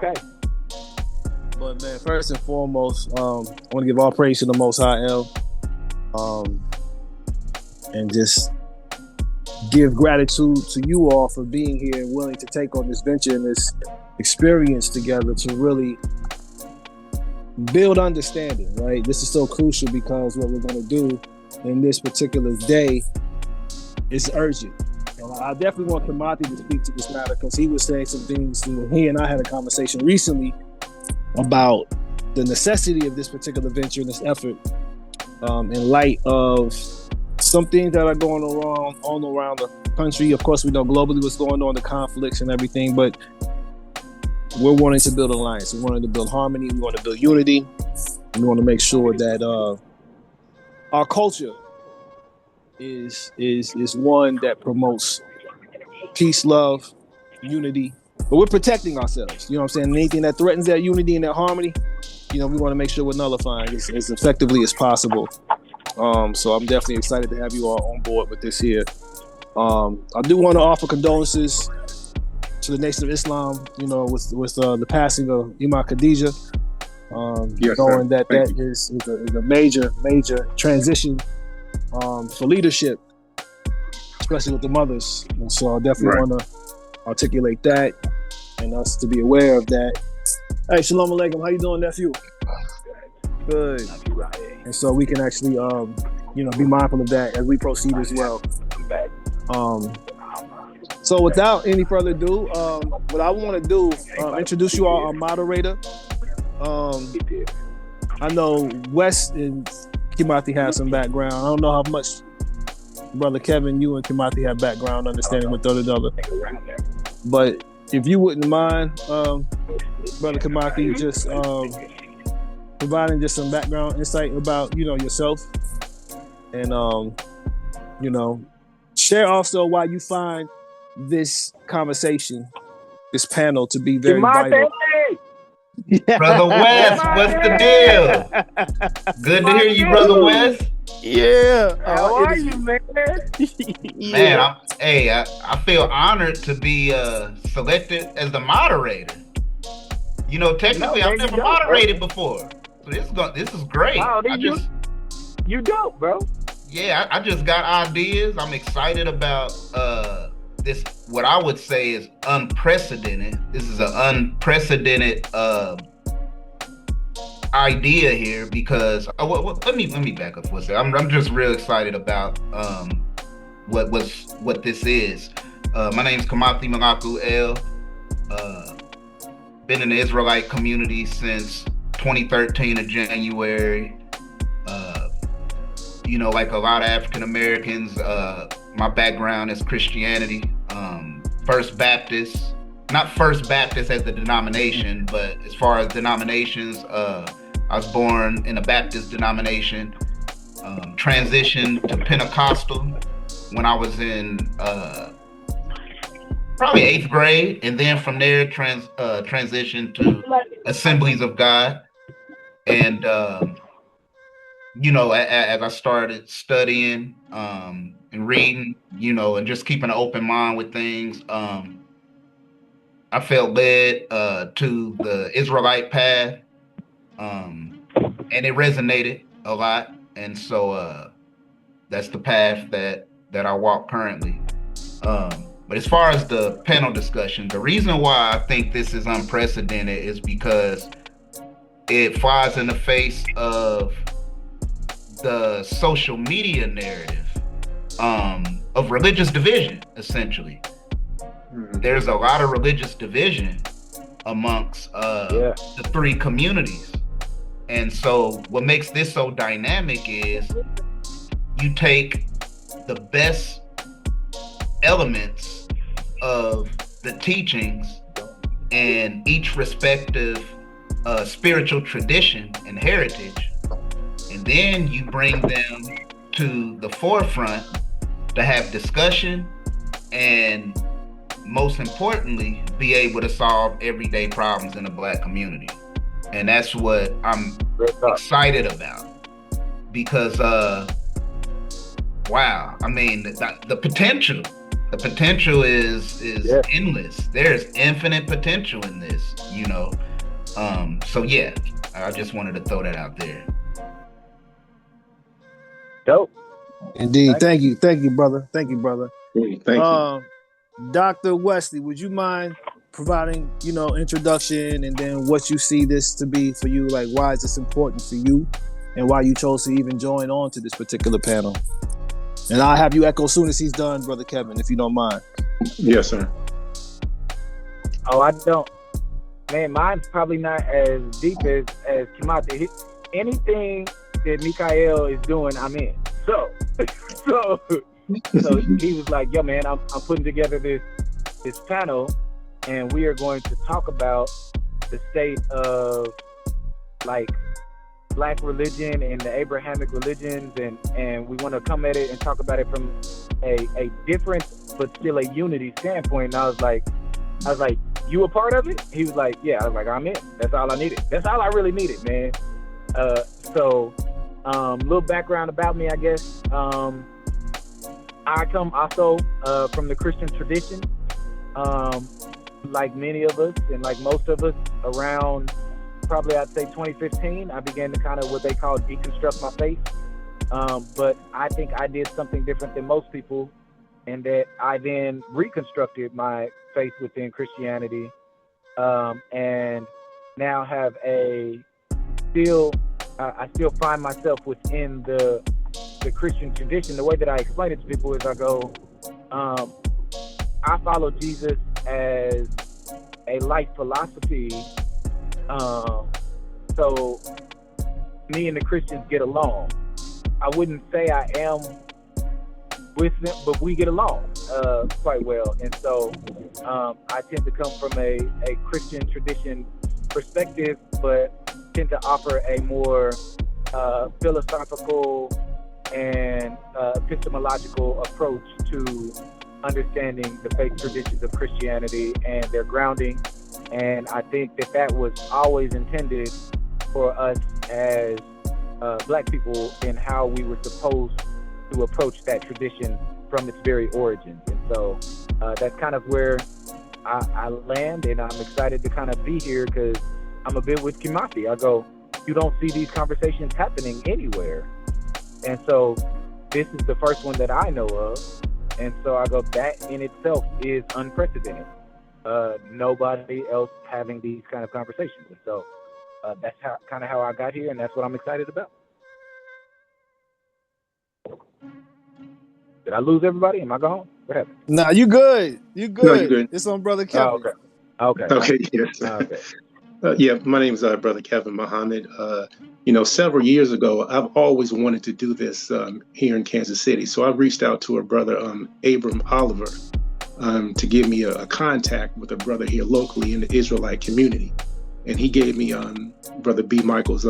Okay. But man, first and foremost, I want to give all praise to the Most High El, and just give gratitude to you all for being here and willing to take on this venture and this experience together to really build understanding, right? This is so crucial because what we're going to do in this particular day is urgent. And I definitely want Kamati to speak to this matter because he was saying some things. He and I had a conversation recently about the necessity of this particular venture and this effort in light of some things that are going on all around the country. Of course, we know globally what's going on, the conflicts and everything, but we're wanting to build alliance. We wanted to build harmony. We want to build unity. We want to make sure that our culture is one that promotes peace, love, unity. But we're protecting ourselves. You know what I'm saying? Anything that threatens that unity and that harmony, we want to make sure we're nullifying as effectively as possible. So I'm definitely excited to have you all on board with this here. I do want to offer condolences to the Nation of Islam, with the passing of Imam Khadija. Yes, knowing sir. that is a major transition for leadership, especially with the mothers. And so I definitely want to articulate that and us to be aware of that. Hey, shalom alaikum. How you doing, nephew? Good. And so we can actually, be mindful of that as we proceed as well. So without any further ado, what I want to do, introduce you all our moderator. I know Wes and Kimati have some background. I don't know how much, Brother Kevin, you and Kimati have background understanding with the other. But if you wouldn't mind, Brother Kimati, just providing just some background insight about, yourself. And, share also why you find this conversation, this panel to be very vital. Yeah. Brother Wes, what's the deal? Good to hear you, Brother Wes. Yeah. How are you, man? Man, I feel honored to be selected as the moderator. Technically, I've never moderated before. So this is great. Wow, you dope, bro. Yeah, I just got ideas. I'm excited about this, what I would say is unprecedented. This is an unprecedented idea here because let me back up for a second. I'm just real excited about what this is. My name's Moreh Miykael Qorbanyahu. Been in the Israelite community since 2013 of January. Like a lot of African Americans, my background is Christianity. First Baptist, not First Baptist as the denomination, but as far as denominations, I was born in a Baptist denomination, transitioned to Pentecostal when I was in probably 8th grade, and then from there transitioned to Assemblies of God. And as I started studying and reading, and just keeping an open mind with things, I felt led to the Israelite path, and it resonated a lot. And so that's the path that I walk currently. But as far as the panel discussion, the reason why I think this is unprecedented is because it flies in the face of the social media narrative of religious division, essentially. There's a lot of religious division amongst the three communities. And so what makes this so dynamic is you take the best elements of the teachings and each respective spiritual tradition and heritage, and then you bring them to the forefront to have discussion and, most importantly, be able to solve everyday problems in the Black community. And that's what I'm excited about because, wow, I mean, the potential the potential is Yeah. endless. There's infinite potential in this, So yeah, I just wanted to throw that out there. Dope. Indeed. Thank you, brother. Thank you. Thank you. Dr. Wesley, would you mind providing, introduction and then what you see this to be for you? Like, why is this important for you and why you chose to even join on to this particular panel? And I'll have you echo as soon as he's done, Brother Kevin, if you don't mind. Yes, sir. Oh, I don't. Man, mine's probably not as deep as Kimati. Anything that Miykael is doing, I'm in. So he was like, yo, man, I'm putting together this panel, and we are going to talk about the state of, like, Black religion and the Abrahamic religions, and we want to come at it and talk about it from a different but still a unity standpoint. And I was like, you a part of it? He was like, yeah. I was like, I'm in. That's all I needed. That's all I really needed, man. Little background about me, I guess. I come also from the Christian tradition. Like many of us and like most of us, around probably I'd say 2015, I began to kind of what they call deconstruct my faith. But I think I did something different than most people, and that I then reconstructed my faith within Christianity, and now have I still find myself within the Christian tradition. The way that I explain it to people is I go, I follow Jesus as a life philosophy. So me and the Christians get along. I wouldn't say I am with them, but we get along quite well. And so I tend to come from a Christian tradition perspective, but tend to offer a more philosophical and epistemological approach to understanding the faith traditions of Christianity and their grounding. And I think that was always intended for us as Black people in how we were supposed to approach that tradition from its very origins. And so that's kind of where I land, and I'm excited to kind of be here because I'm a bit with Kimati. I go, you don't see these conversations happening anywhere. And so this is the first one that I know of. And so I go, that in itself is unprecedented. Nobody else having these kind of conversations. And so that's how I got here, and that's what I'm excited about. Did I lose everybody? Am I gone? What happened? Nah, you good. You good. No, you good. It's on Brother Kevin. Okay. Yes. Okay. My name is Brother Kevin Muhammad. Several years ago, I've always wanted to do this here in Kansas City. So I reached out to a brother, Abram Oliver, to give me a contact with a brother here locally in the Israelite community. And he gave me Brother B. Michael's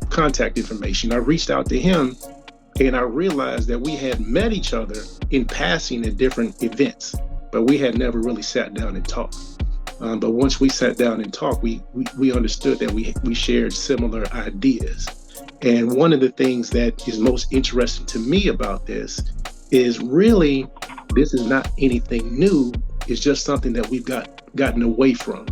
contact information. I reached out to him, and I realized that we had met each other in passing at different events, but we had never really sat down and talked. But once we sat down and talked, we understood that we shared similar ideas. And one of the things that is most interesting to me about this is really, this is not anything new. It's just something that we've gotten away from.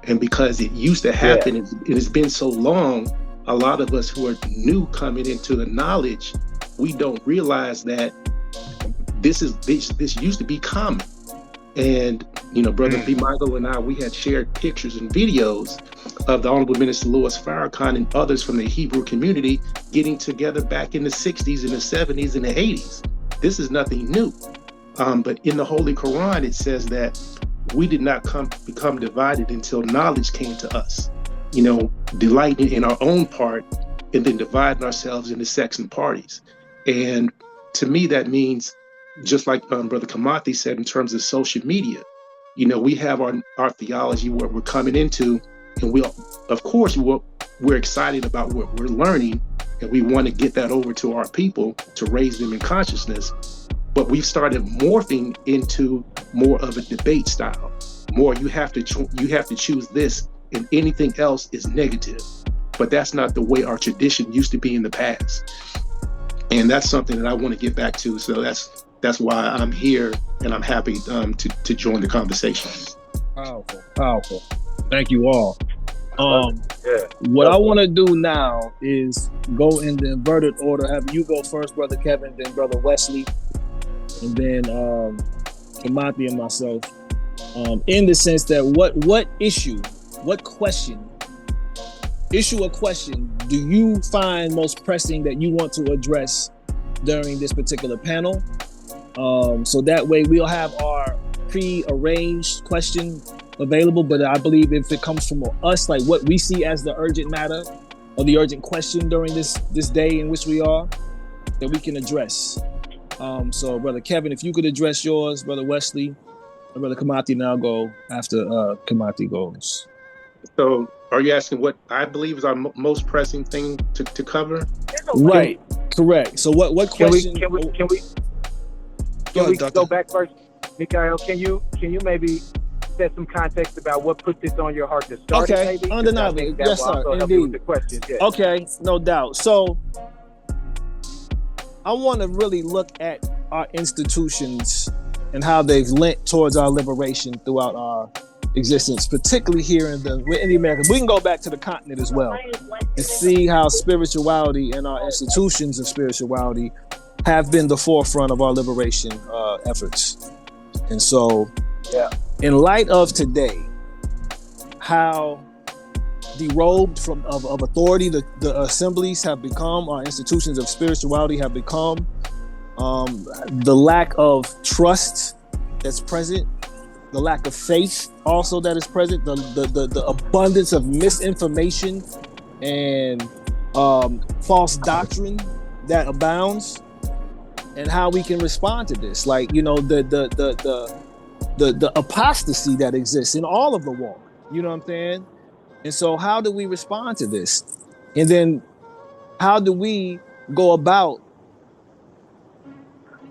And because it used to happen, it has been so long, a lot of us who are new coming into the knowledge, we don't realize that this used to be common. And, Brother B. Michael and I, we had shared pictures and videos of the Honorable Minister Louis Farrakhan and others from the Hebrew community getting together back in the 60s and the 70s and the 80s. This is nothing new. But in the Holy Quran, it says that we did not become divided until knowledge came to us, delighting in our own part and then dividing ourselves into sects and parties. And to me, that means, just like Brother Kamathi said, in terms of social media, we have our theology, where we're coming into, and we're excited about what we're learning, and we want to get that over to our people to raise them in consciousness. But we've started morphing into more of a debate style. More, you have to choose this, and anything else is negative. But that's not the way our tradition used to be in the past. And that's something that I want to get back to. So that's that's why I'm here, and I'm happy to join the conversation. Powerful. Thank you all. What I want to do now is go in the inverted order. Have you go first, Brother Kevin, then Brother Wesley, and then Timothy and myself. In the sense that what issue or question do you find most pressing that you want to address during this particular panel? So that way we'll have our pre-arranged question available, but I believe if it comes from us, like what we see as the urgent matter or the urgent question during this day in which we are, that we can address. So Brother Kevin, if you could address yours, Brother Wesley, and Brother Kamati, now go after Kamati goes. So are you asking what I believe is our most pressing thing to cover? Right, correct. So what question? Can we go back first? Mikael, can you maybe set some context about what put this on your heart to start? Okay, undeniably. Yes, sir. Indeed. The questions, yeah. Okay, no doubt. So I want to really look at our institutions and how they've lent towards our liberation throughout our existence, particularly here in the Americas. We can go back to the continent as well and see how spirituality and our institutions of spirituality have been the forefront of our liberation efforts. And so, in light of today, how derobed of authority the assemblies have become, our institutions of spirituality have become, the lack of trust that's present, the lack of faith also that is present, the abundance of misinformation and false doctrine that abounds, and how we can respond to this, like, you know, the apostasy that exists in all of the walk, you know what I'm saying? And so how do we respond to this? And then how do we go about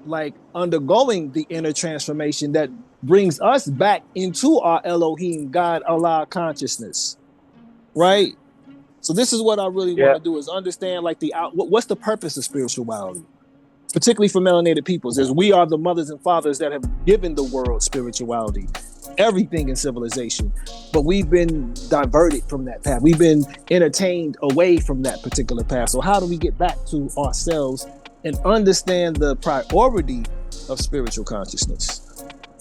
like undergoing the inner transformation that brings us back into our Elohim, God, Allah consciousness, right? So this is what I really want to do, is understand like what's the purpose of spirituality, particularly for melanated peoples, as we are the mothers and fathers that have given the world spirituality, everything in civilization, but we've been diverted from that path. We've been entertained away from that particular path. So how do we get back to ourselves and understand the priority of spiritual consciousness?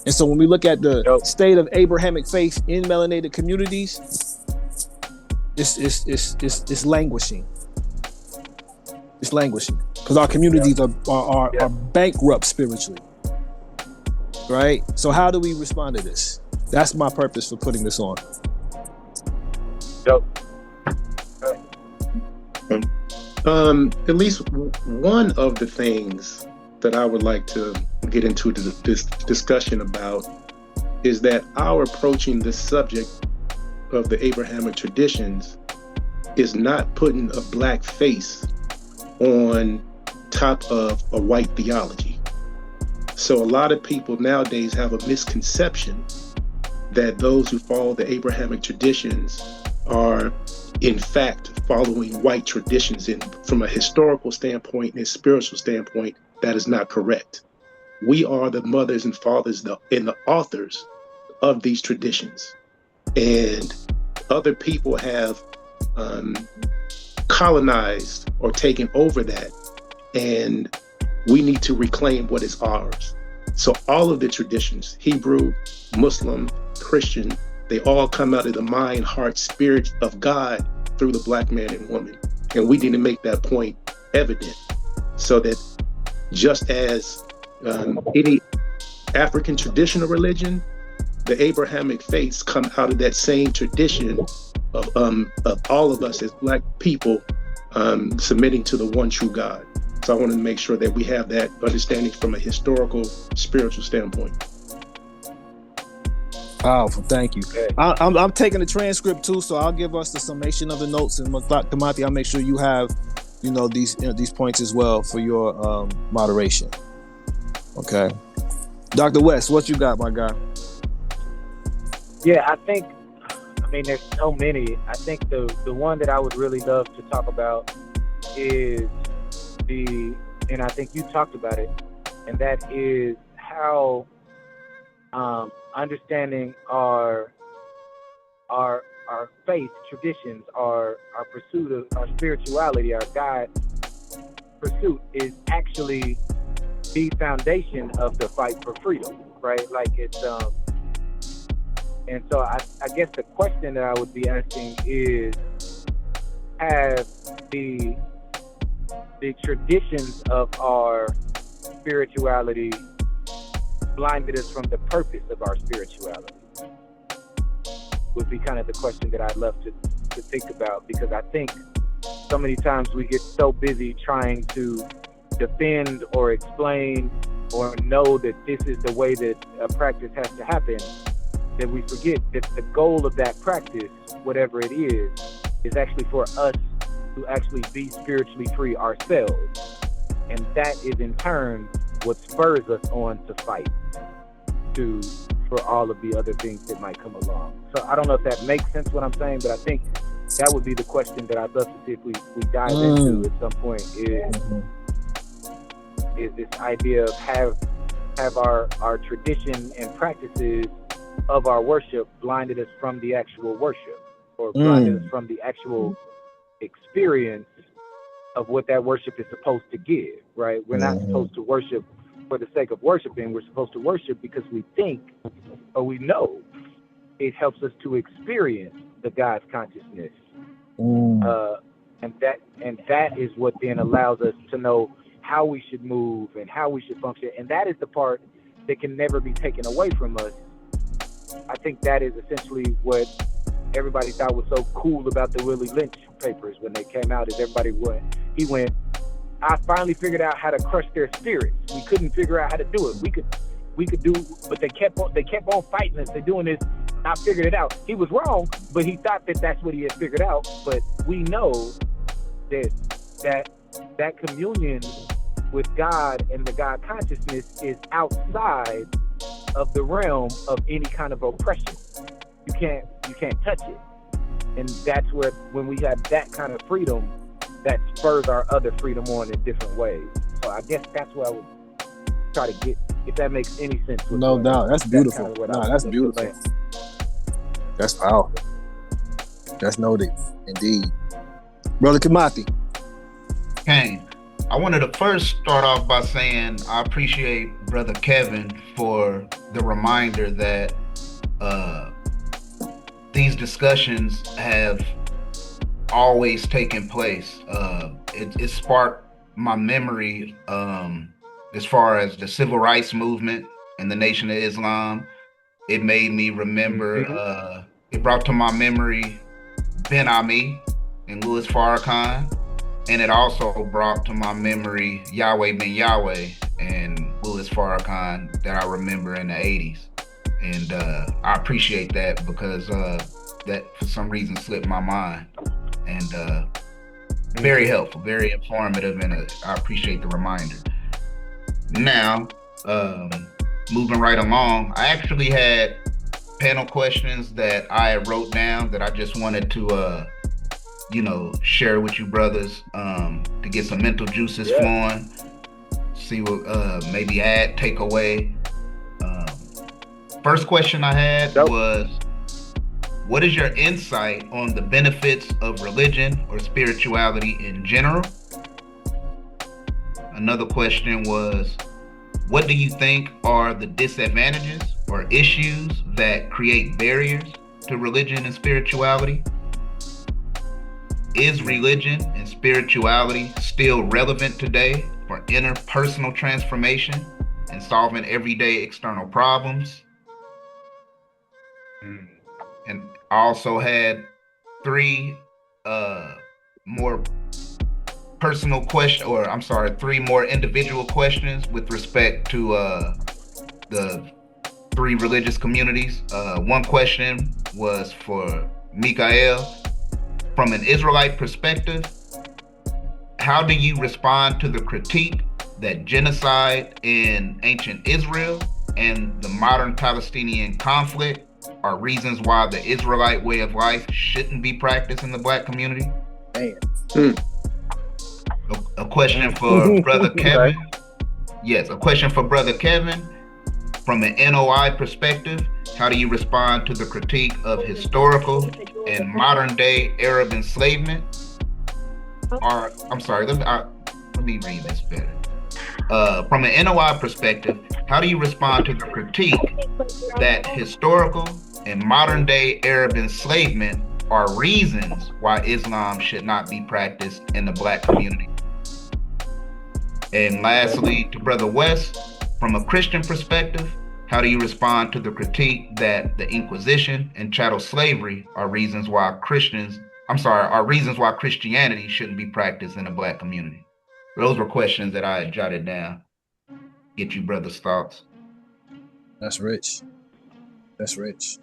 And so when we look at the state of Abrahamic faith in melanated communities, it's languishing. It's languishing because our communities are bankrupt spiritually, right? So how do we respond to this? That's my purpose for putting this on. At least one of the things that I would like to get into this discussion about is that our approaching this subject of the Abrahamic traditions is not putting a black face on top of a white theology. So a lot of people nowadays have a misconception that those who follow the Abrahamic traditions are in fact following white traditions. And from a historical standpoint and a spiritual standpoint, that is not correct. We are the mothers and fathers and the authors of these traditions. And other people have colonized or taken over that. And we need to reclaim what is ours. So all of the traditions, Hebrew, Muslim, Christian, they all come out of the mind, heart, spirit of God through the black man and woman. And we need to make that point evident so that just as any African traditional religion, the Abrahamic faiths come out of that same tradition of all of us as black people submitting to the one true God. So I want to make sure that we have that understanding from a historical, spiritual standpoint. Powerful, thank you. I'm taking the transcript too, so I'll give us the summation of the notes, and Kamati, I'll make sure you have, these points as well for your moderation. Okay, Dr. West, what you got, my guy? Yeah, there's so many. I think the one that I would really love to talk about is and I think you talked about it, and that is how understanding our faith traditions, our pursuit of our spirituality, our God pursuit is actually the foundation of the fight for freedom, right? Like it's and so I guess the question that I would be asking is, have the traditions of our spirituality blinded us from the purpose of our spirituality? Would be kind of the question that I'd love to think about, because I think so many times we get so busy trying to defend or explain or know that this is the way that a practice has to happen, that we forget that the goal of that practice, whatever it is actually for us to actually be spiritually free ourselves. And that is in turn what spurs us on to fight for all of the other things that might come along. So I don't know if that makes sense what I'm saying, but I think that would be the question that I'd love to see if we dive into at some point, is this idea of have our tradition and practices of our worship blinded us from the actual worship, or blinded us from the actual experience of what that worship is supposed to give, right? We're not supposed to worship for the sake of worshiping. We're supposed to worship because we think or we know it helps us to experience the God's consciousness. And that is what then allows us to know how we should move and how we should function. And that is the part that can never be taken away from us. I think that is essentially what everybody thought was so cool about the Willie Lynch papers when they came out, is everybody went, I finally figured out how to crush their spirits. We couldn't figure out how to do it. We could do, but they kept on fighting us. They're doing this. I figured it out. He was wrong, but he thought that that's what he had figured out. But we know that communion with God and the God consciousness is outside of the realm of any kind of oppression. You can't touch it. And that's where, when we have that kind of freedom, that spurs our other freedom on in different ways. So I guess that's what I would try to get, if that makes any sense. No doubt. That's beautiful. That's beautiful. That's powerful. That's noted, indeed. Brother Kamathi. Kane, I wanted to first start off by saying I appreciate Brother Kevin for the reminder that these discussions have always taken place. It sparked my memory as far as the civil rights movement and the Nation of Islam. It made me remember, it brought to my memory Ben Ami and Louis Farrakhan. And it also brought to my memory Yahweh Ben Yahweh and Louis Farrakhan that I remember in the 80s. And I appreciate that, because that for some reason slipped my mind. And very helpful, very informative, and I appreciate the reminder. Now, moving right along, I actually had panel questions that I wrote down that I just wanted to share with you brothers, to get some mental juices flowing, see what maybe add, take away. First question I had was, what is your insight on the benefits of religion or spirituality in general? Another question was, what do you think are the disadvantages or issues that create barriers to religion and spirituality? Is religion and spirituality still relevant today for interpersonal transformation and solving everyday external problems? And I also had three more individual questions with respect to the three religious communities. One question was for Miykael. From an Israelite perspective, how do you respond to the critique that genocide in ancient Israel and the modern Palestinian conflict are reasons why the Israelite way of life shouldn't be practiced in the Black community? Man. A question for Brother Kevin. Yes, a question for Brother Kevin. From an NOI perspective, how do you respond to the critique of historical and modern day Arab enslavement? Or, I'm sorry, let me read this better. From an NOI perspective, how do you respond to the critique that historical and modern day Arab enslavement are reasons why Islam should not be practiced in the Black community? And lastly, to Brother Wes, from a Christian perspective, how do you respond to the critique that the Inquisition and chattel slavery are reasons why Christianity shouldn't be practiced in the Black community? Those were questions that I had jotted down. Get you brothers' thoughts. That's rich. That's rich.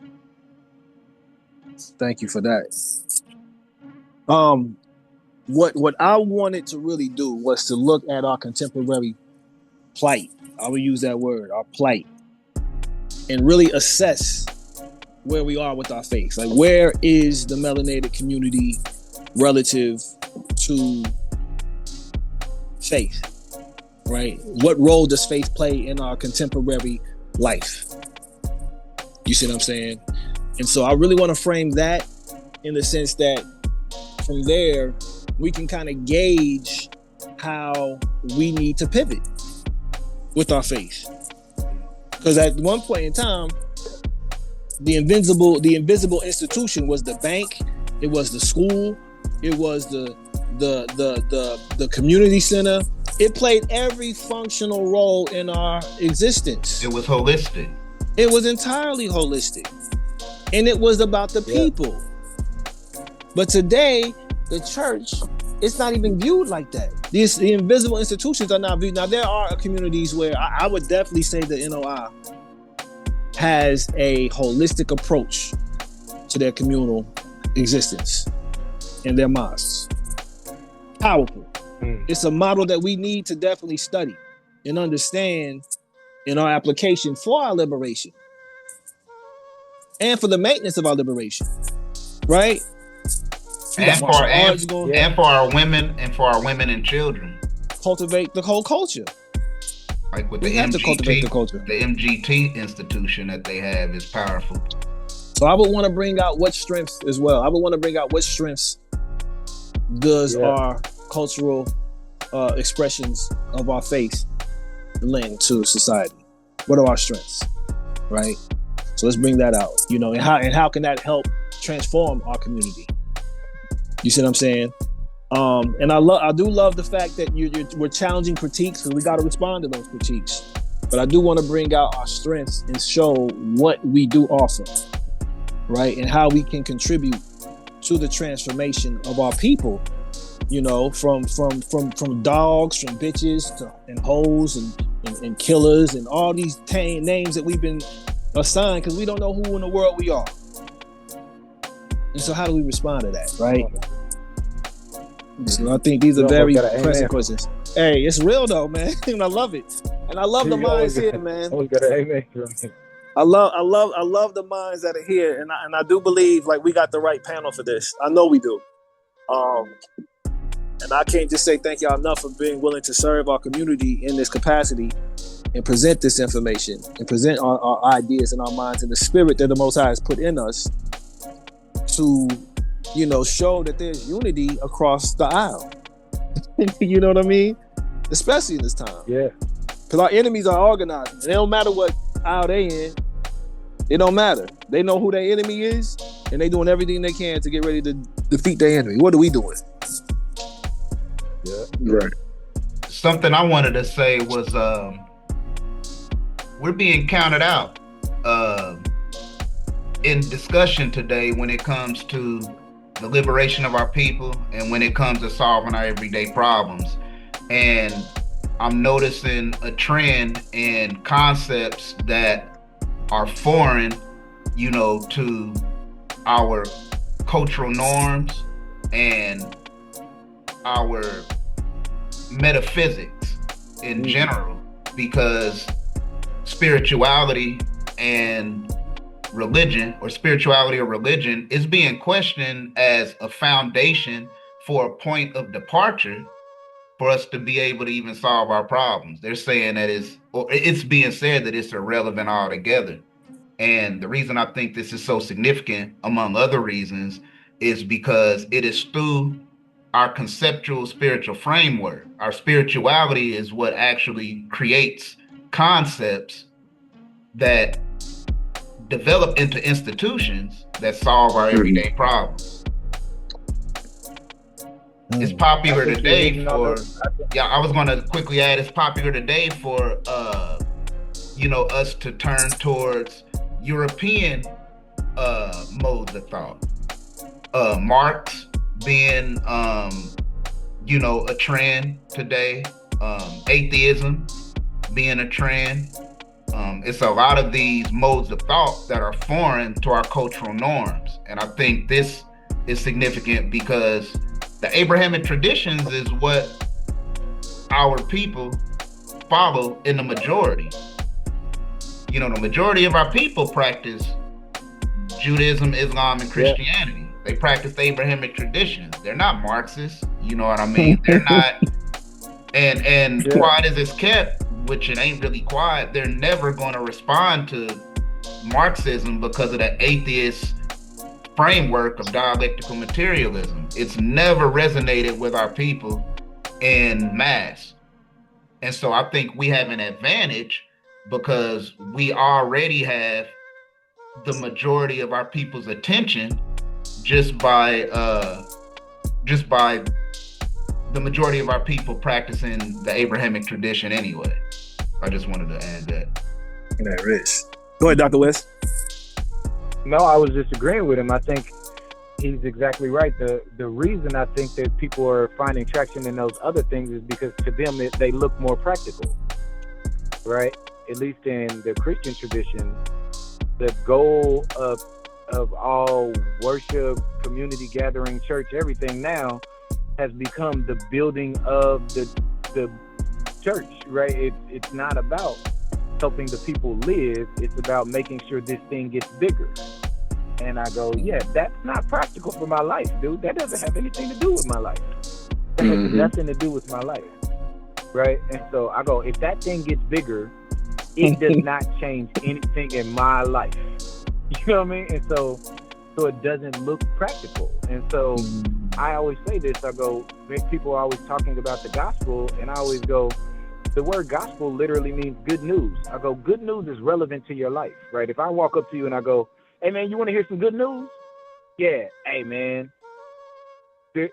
Thank you for that. What I wanted to really do was to look at our contemporary plight. I will use that word, our plight, and really assess where we are with our faith. Like, where is the melanated community relative to faith, right? What role does faith play in our contemporary life? You see what I'm saying? And so I really want to frame that in the sense that from there, we can kind of gauge how we need to pivot with our faith. Because at one point in time, the invisible institution was the bank, it was the school, it was the community center. It played every functional role in our existence. It was holistic. It was entirely holistic. And it was about the people. But today, the church, it's not even viewed like that. The invisible institutions are not viewed. Now, there are communities where I would definitely say the NOI has a holistic approach to their communal existence and their mosques. Powerful. It's a model that we need to definitely study and understand in our application for our liberation and for the maintenance of our liberation, right? And for our women and children. Cultivate the whole culture. Like with we have to cultivate the culture. The MGT institution that they have is powerful. So I would want to bring out what strengths as well. I would want to bring out what strengths does our cultural expressions of our faith lend to society. What are our strengths, right? So let's bring that out, and how can that help transform our community? You see what I'm saying? And I do love the fact that we're challenging critiques, because we got to respond to those critiques. But I do want to bring out our strengths and show what we do offer, right? And how we can contribute to the transformation of our people. From dogs, from bitches and hoes and killers and all these names that we've been assigned because we don't know who in the world we are. And so how do we respond to that, right? So I think these are very pressing questions. Hey, it's real though, man. And I love it. And I love the minds here, man. I love the minds that are here. And I do believe like we got the right panel for this. I know we do. And I can't just say thank y'all enough for being willing to serve our community in this capacity and present this information and present our ideas and our minds and the spirit that the Most High has put in us to, show that there's unity across the aisle. You know what I mean? Especially in this time. Yeah. Because our enemies are organized. And it don't matter what aisle they in. It don't matter. They know who their enemy is, and they doing everything they can to get ready to defeat their enemy. What are we doing? Yeah. Right. Something I wanted to say was we're being counted out in discussion today when it comes to the liberation of our people and when it comes to solving our everyday problems. And I'm noticing a trend in concepts that are foreign, to our cultural norms and our metaphysics in general, because spirituality or religion is being questioned as a foundation for a point of departure for us to be able to even solve our problems. They're saying that it's being said that it's irrelevant altogether. And the reason I think this is so significant, among other reasons, is because it is through our conceptual spiritual framework. Our spirituality is what actually creates concepts that develop into institutions that solve our everyday problems. It's popular today for, I was going to quickly add, it's popular today for, us to turn towards European modes of thought. Marx being, a trend today, atheism being a trend. It's a lot of these modes of thought that are foreign to our cultural norms. And I think this is significant because the Abrahamic traditions is what our people follow in the majority. The majority of our people practice Judaism, Islam, and Christianity. They practice the Abrahamic traditions. They're not Marxists, you know what I mean? They're not, and quiet as it's kept, which it ain't really quiet, they're never going to respond to Marxism because of the atheist framework of dialectical materialism. It's never resonated with our people in mass. And so I think we have an advantage because we already have the majority of our people's attention just by the majority of our people practicing the Abrahamic tradition anyway. I just wanted to add that. That rich. Go ahead, Dr. Wes. No, I was just agreeing with him. I think he's exactly right. The reason I think that people are finding traction in those other things is because to them they look more practical, right? At least in the Christian tradition, the goal of all worship, community gathering, church, everything now has become the building of the church, right? It's not about helping the people live. It's about making sure this thing gets bigger. And I go, yeah, that's not practical for my life, dude. That doesn't have anything to do with my life. That has nothing to do with my life, right? And so I go, if that thing gets bigger, it does not change anything in my life. You know what I mean? And so it doesn't look practical. And so I always say this, I go, people are always talking about the gospel, and I always go, the word gospel literally means good news. I go, good news is relevant to your life, right? If I walk up to you and I go, hey man, you want to hear some good news? Yeah. Hey man, there's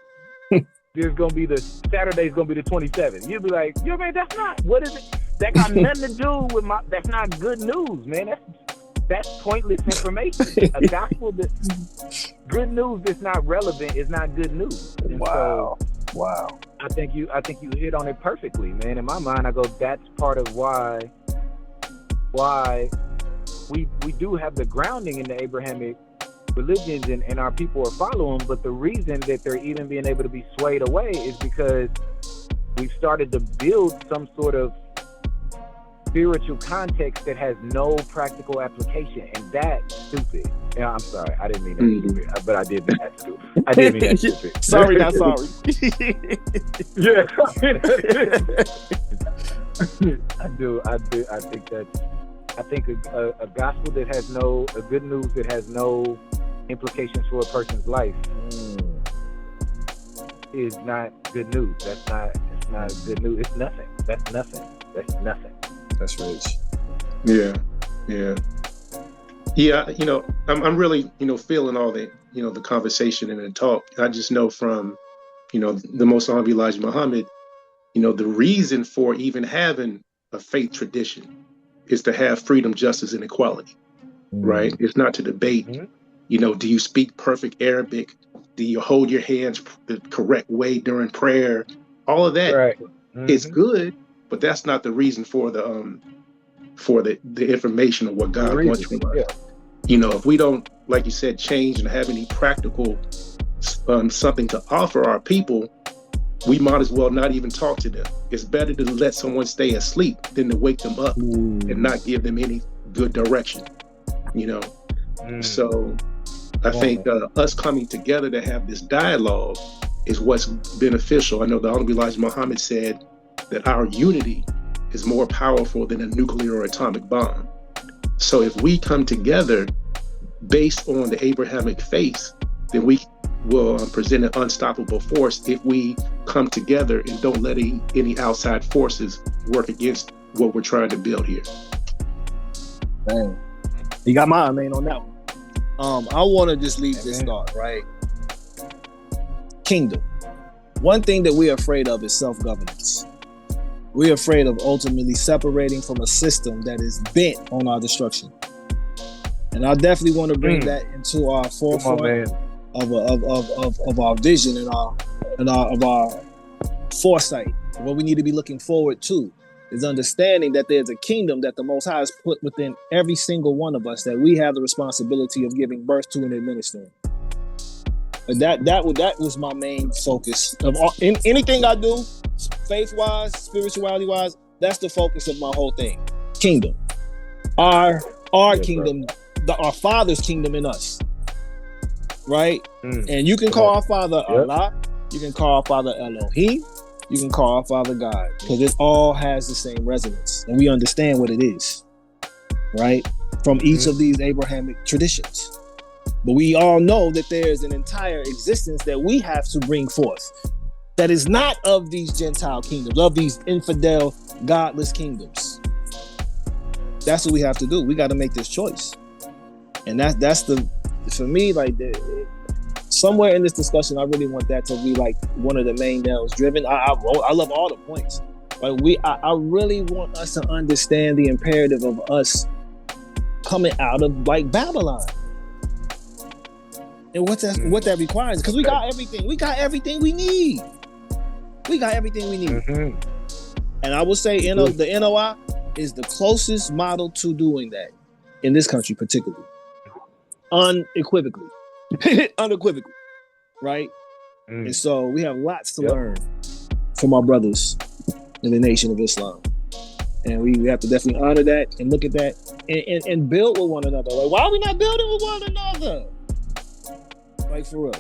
going to be Saturday's going to be the 27th. You'll be like, yo man, that's not, what is it? That got nothing to do with that's not good news, man. That's pointless information. A gospel good news that's not relevant is not good news. And wow. I think you hit on it perfectly, man. In my mind, I go, that's part of why we do have the grounding in the Abrahamic religions and our people are following, but the reason that they're even being able to be swayed away is because we've started to build some sort of spiritual context that has no practical application, and that's stupid. Yeah, I'm sorry, I didn't mean that stupid, but I did mean that stupid. I did mean that stupid. Sorry, not sorry. Yeah, I do. I think a gospel that has a good news that has no implications for a person's life is not good news. It's not good news. It's nothing. That's nothing. That's rich. Yeah. I'm really, feeling all the, the conversation and the talk. I just know from, the Most Honorable Elijah Muhammad, the reason for even having a faith tradition is to have freedom, justice, and equality, right? It's not to debate, do you speak perfect Arabic? Do you hold your hands the correct way during prayer? All of that right. is good, but that's not the reason for the information of what God wants from us. Yeah. If we don't, like you said, change and have any practical something to offer our people, we might as well not even talk to them. It's better to let someone stay asleep than to wake them up and not give them any good direction. So I think us coming together to have this dialogue is what's beneficial. I know the Honorable Elijah Muhammad said that our unity is more powerful than a nuclear or atomic bomb. So if we come together based on the Abrahamic faith, then we will present an unstoppable force if we come together and don't let any outside forces work against what we're trying to build here. Man, you got my name on that one. I want to just leave this thought, right? Kingdom. One thing that we're afraid of is self-governance. We're afraid of ultimately separating from a system that is bent on our destruction. And I definitely want to bring that into our forefront of our vision and our foresight. What we need to be looking forward to is understanding that there's a kingdom that the Most High has put within every single one of us that we have the responsibility of giving birth to and administering. And that was my main focus of in anything I do, faith-wise, spirituality-wise. That's the focus of my whole thing. Kingdom, our kingdom, our Father's kingdom in us, right? And you can call our Father Allah, you can call our Father Elohim, you can call our Father God, because it all has the same resonance, and we understand what it is, right? From each of these Abrahamic traditions. But we all know that there's an entire existence that we have to bring forth that is not of these Gentile kingdoms, of these infidel, godless kingdoms. That's what we have to do. We got to make this choice. And that's for me, like, somewhere in this discussion, I really want that to be like one of the main nails driven. I love all the points. Like I really want us to understand the imperative of us coming out of like Babylon. And what that requires, because we got everything. We got everything we need. And I will say, the NOI is the closest model to doing that in this country, particularly, unequivocally, right? And so we have lots to learn from our brothers in the Nation of Islam, and we have to definitely honor that and look at that and build with one another. Like, why are we not building with one another? Like, for real.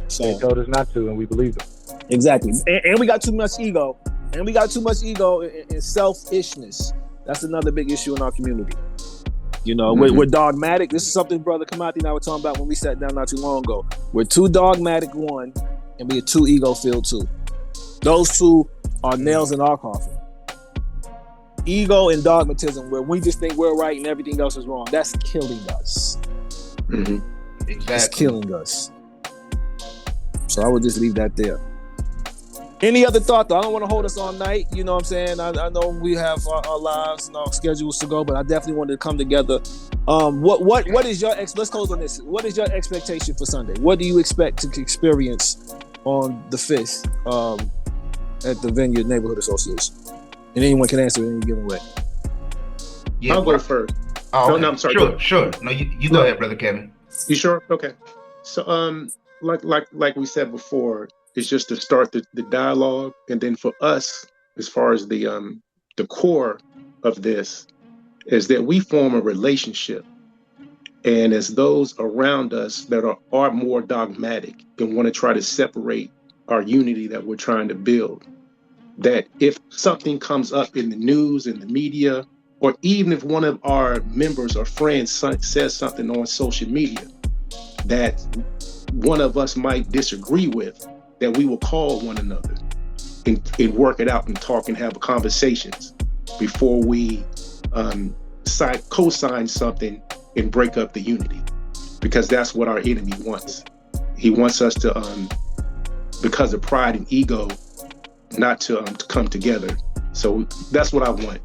So they told us not to, and we believe them. Exactly. And we got too much ego. And we got too much ego and selfishness. That's another big issue in our community. You know, we're dogmatic. This is something Brother Kamati and I were talking about when we sat down not too long ago. We're too dogmatic, one, and we're too ego-filled, two. Those two are nails in our coffin. Ego and dogmatism, where we just think we're right and everything else is wrong. That's killing us. Exactly. It's killing us. So I would just leave that there. Any other thought, though? I don't want to hold us all night. You know what I'm saying? I know we have our lives and our schedules to go, but I definitely wanted to come together. What is your let's close on this. What is your expectation for Sunday? What do you expect to experience on the 5th at the Vineyard Neighborhood Association? And anyone can answer in any given way. Yeah, I'll go first. Oh, okay. No, I'm sorry. Sure. No, you go ahead, Brother Kevin. You sure? Okay. So, like we said before, it's just to start the dialogue, and then for us, as far as the core of this, is that we form a relationship, and as those around us that are more dogmatic and want to try to separate our unity that we're trying to build, that if something comes up in the news, in the media, or even if one of our members or friends says something on social media that one of us might disagree with, that we will call one another and work it out and talk and have conversations before we co-sign something and break up the unity, because that's what our enemy wants. He wants us to, because of pride and ego, not to come together. So that's what I want,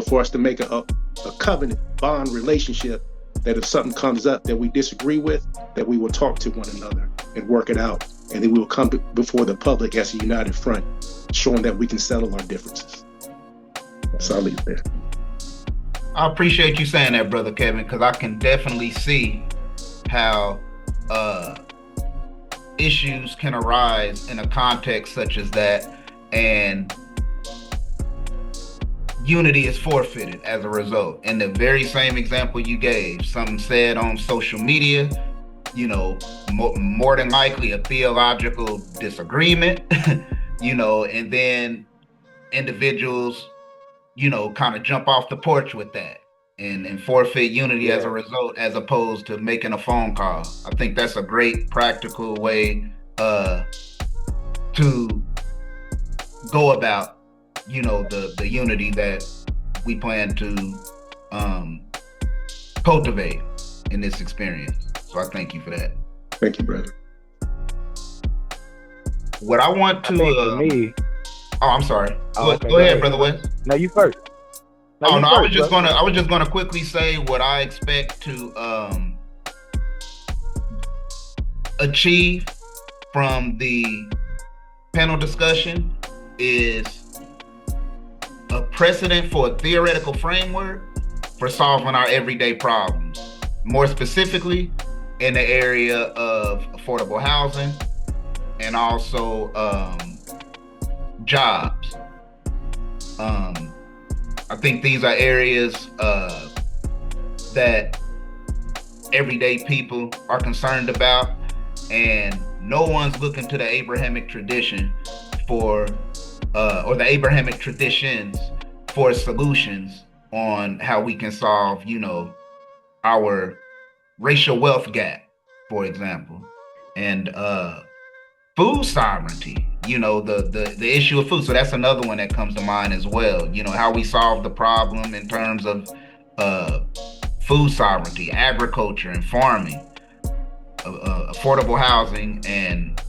for us to make a covenant bond relationship, that if something comes up that we disagree with, that we will talk to one another and work it out. And then we will come before the public as a united front, showing that we can settle our differences. So I'll leave it there. I appreciate you saying that, Brother Kevin, because I can definitely see how issues can arise in a context such as that, and unity is forfeited as a result. In the very same example you gave, something said on social media, more than likely a theological disagreement, and then individuals, kind of jump off the porch with that and forfeit unity as a result, as opposed to making a phone call. I think that's a great practical way to go about, the unity that we plan to cultivate in this experience. So I thank you for that. Thank you, brother. What I want to for me. Oh, I'm sorry. Go Okay, ahead, Brother Wes. No, you first. I was just gonna quickly say what I expect to achieve from the panel discussion is a precedent for a theoretical framework for solving our everyday problems. More specifically, in the area of affordable housing and also jobs. I think these are areas that everyday people are concerned about, and no one's looking to the Abrahamic tradition or the Abrahamic traditions for solutions on how we can solve, our racial wealth gap, for example, and food sovereignty, the issue of food. So that's another one that comes to mind as well. How we solve the problem in terms of food sovereignty, agriculture and farming, affordable housing, and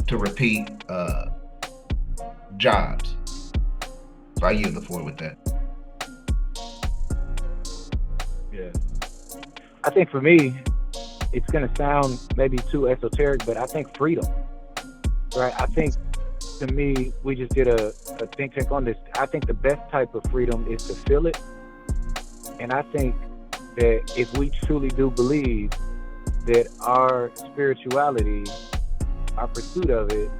to repeat, jobs. So I yield the floor with that. Yeah. I think for me, it's going to sound maybe too esoteric, but I think freedom, right? I think, to me, we just did a think tank on this. I think the best type of freedom is to feel it. And I think that if we truly do believe that our spirituality, our pursuit of it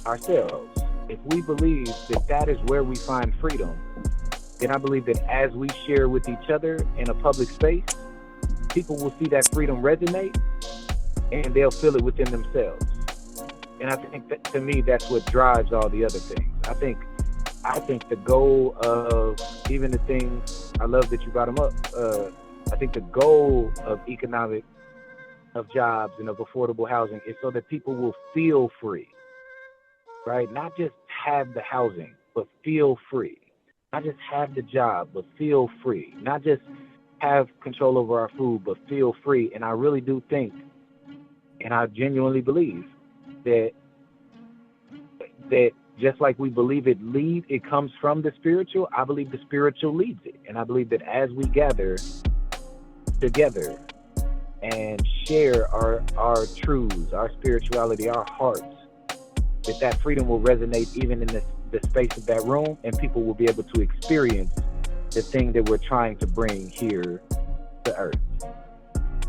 ourselves, if we believe that that is where we find freedom, then I believe that as we share with each other in a public space, people will see that freedom resonate and they'll feel it within themselves. And I think that, to me, that's what drives all the other things. I think the goal of even the things, I love that you brought them up. I think the goal of jobs and of affordable housing is so that people will feel free, right? Not just have the housing, but feel free. Not just have the job, but feel free. Not just have control over our food, but feel free. And I really do think, and I genuinely believe, that just like we believe it comes from the spiritual, I believe the spiritual leads it. And I believe that as we gather together and share our truths, our spirituality, our hearts, that freedom will resonate even in the space of that room, and people will be able to experience the thing that we're trying to bring here to earth.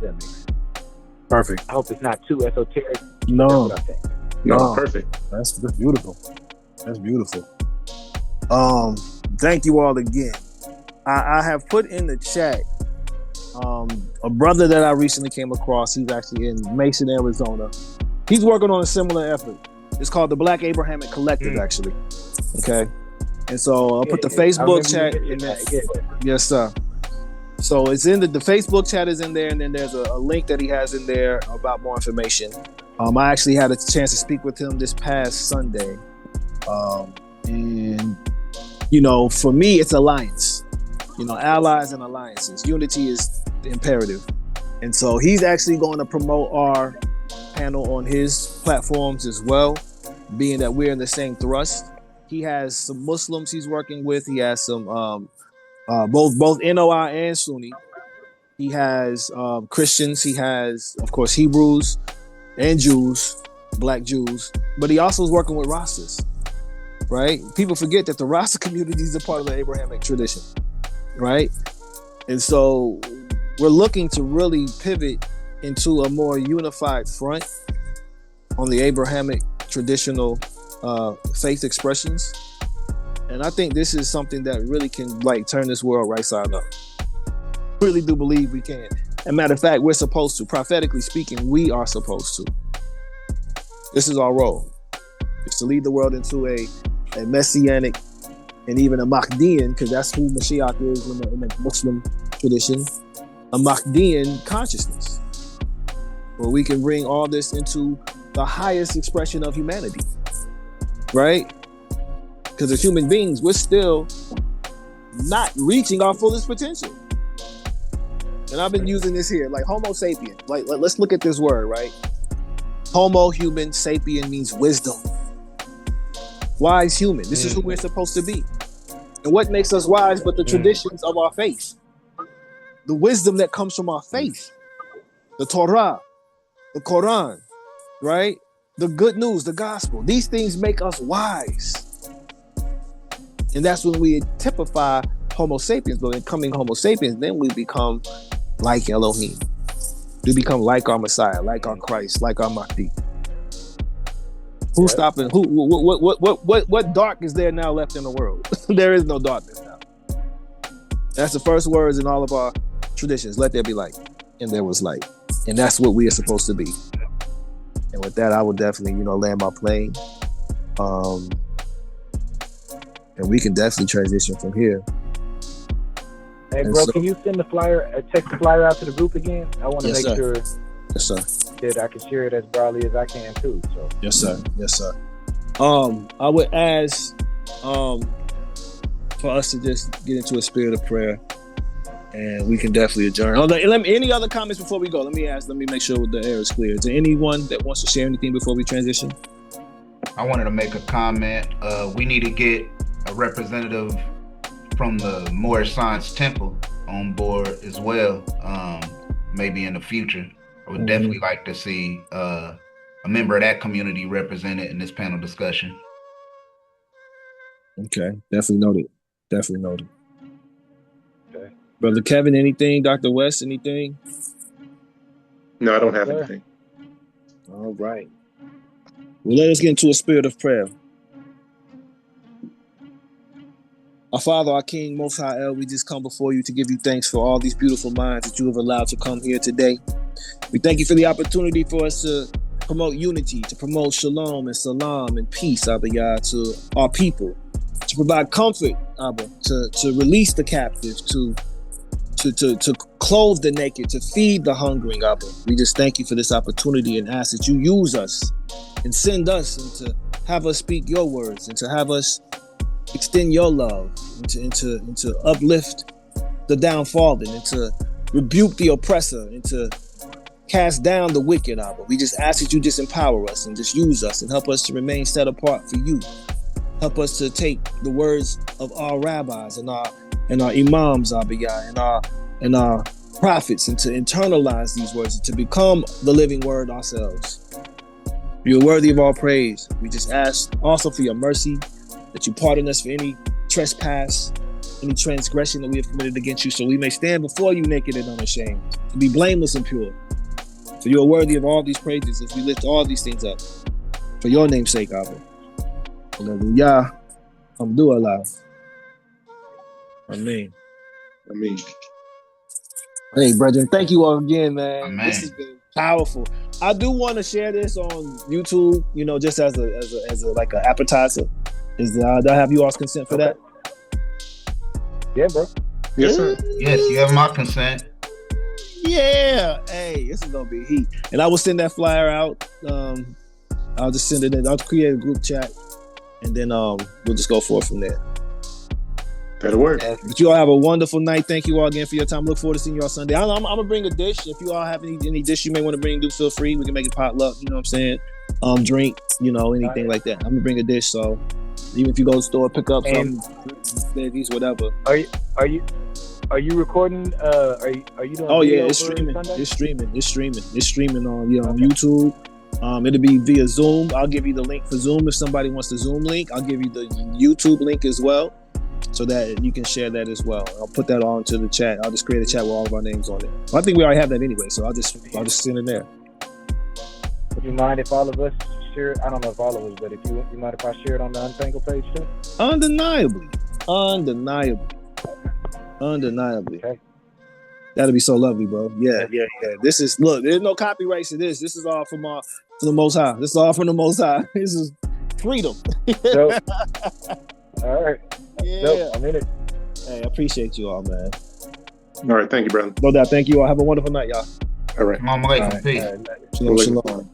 That makes sense. Perfect. I hope it's not too esoteric. No. That's what I think. No, perfect. That's beautiful. That's beautiful. Thank you all again. I have put in the chat a brother that I recently came across. He's actually in Mason, Arizona. He's working on a similar effort. It's called the Black Abrahamic Collective, actually. Okay. And so I'll put the Facebook chat in there. Yes, sir. So it's in the Facebook chat is in there, and then there's a link that he has in there about more information. I actually had a chance to speak with him this past Sunday. And, for me, it's alliance. Allies and alliances. Unity is imperative. And so he's actually going to promote our panel on his platforms as well, being that we're in the same thrust. He has some Muslims he's working with. He has some both NOI and Sunni. He has Christians. He has, of course, Hebrews and Jews, Black Jews. But he also is working with Rastas, right? People forget that the Rasta community is a part of the Abrahamic tradition, right? And so we're looking to really pivot into a more unified front on the Abrahamic traditional faith expressions. And I think this is something that really can turn this world right side up. I really do believe we can. As a matter of fact, we're supposed to. Prophetically speaking, we are supposed to. This is our role. It's to lead the world into a messianic and even a Mahdian, because that's who Mashiach is in the Muslim tradition, a Mahdian consciousness, where we can bring all this into the highest expression of humanity, right? Because as human beings, we're still not reaching our fullest potential. And I've been using this here, like Homo sapien. Like, let's look at this word, right? Homo, human, sapien means wisdom. Wise human. This is who we're supposed to be. And what makes us wise but the traditions of our faith? The wisdom that comes from our faith. The Torah, the Quran, right? The good news, the gospel. These things make us wise. And that's when we typify Homo sapiens. But in becoming Homo sapiens, then we become like Elohim. We become like our Messiah, like our Christ, like our Mahdi. Who's stopping? What dark is there now left in the world? There is no darkness now. That's the first words in all of our traditions. Let there be light, and there was light, and that's what we are supposed to be. And with that, I will definitely, land my plane, and we can definitely transition from here. Hey, bro, can you send the flyer, text the flyer out to the group again? I want to make sure. Yes, sir. That I can share it as broadly as I can too. So. Yes, sir. Yes, sir. I would ask for us to just get into a spirit of prayer, and we can definitely adjourn. Any other comments before we go? Let me make sure the air is clear. Is there anyone that wants to share anything before we transition? I wanted to make a comment. We need to get a representative from the Moreh Science Temple on board as well. Maybe in the future. I would definitely like to see a member of that community represented in this panel discussion. Okay, definitely noted. Okay. Brother Kevin, anything? Dr. Wes, anything? No, I don't have anything. All right. Well, let us get into a spirit of prayer. Our Father, our King, Most High El, we just come before you to give you thanks for all these beautiful minds that you have allowed to come here today. We thank you for the opportunity for us to promote unity, to promote shalom and salam and peace, Abba Yah, to our people, to provide comfort, Abba, to release the captive, to clothe the naked, to feed the hungering, Abba. We just thank you for this opportunity and ask that you use us and send us and to have us speak your words and to have us extend your love and to uplift the downtrodden and to rebuke the oppressor and to cast down the wicked, Abba. We just ask that you just empower us and just use us and help us to remain set apart for you. Help us to take the words of our rabbis and our imams, Abba Yah, and our prophets, and to internalize these words and to become the living word ourselves. You're worthy of all praise. We just ask also for your mercy, that you pardon us for any trespass, any transgression that we have committed against you, so we may stand before you naked and unashamed, to be blameless and pure. For you are worthy of all these praises as we lift all these things up. For your name's sake, Abba. Hallelujah. Alhamdulillah. Amen. Amen. Hey, brethren, thank you all again, man. Amen. This has been powerful. I do want to share this on YouTube, just as a like an appetizer. Do I have you all's consent for that? Yeah, bro. Yes, sir. Yes, you have my consent. Yeah. Hey, this is gonna be heat. And I will send that flyer out. I'll just send it in. I'll create a group chat, and then we'll just go forth from there. That'll work. But you all have a wonderful night. Thank you all again for your time. Look forward to seeing you all Sunday. I'm gonna bring a dish. If you all have any dish you may want to bring, do feel free. We can make it potluck. You know what I'm saying? Drink. Anything like that. I'm gonna bring a dish. So even if you go to the store, pick up some veggies, whatever. Are you recording? Are you doing? Oh yeah, it's streaming. It's streaming on on YouTube. It'll be via Zoom. I'll give you the link for Zoom if somebody wants the Zoom link. I'll give you the YouTube link as well, so that you can share that as well. I'll put that on to the chat. I'll just create a chat with all of our names on it. Well, I think we already have that anyway, so I'll just send it there. Would you mind if all of us share? I don't know if all of us, but if you mind if I share it on the Untangled page too? Undeniably. Okay. That'd be so lovely, bro. Yeah. This is, look, there's no copyrights to this. This is all from the Most High. This is all from the Most High. This is freedom. Dope. All right. Yeah. Dope. I'm in it. Hey, I appreciate you all, man. All right. Thank you, brother. No doubt. Thank you all. Have a wonderful night, y'all. All right. Assalamu alaikum. Peace. All right. Shalom, shalom.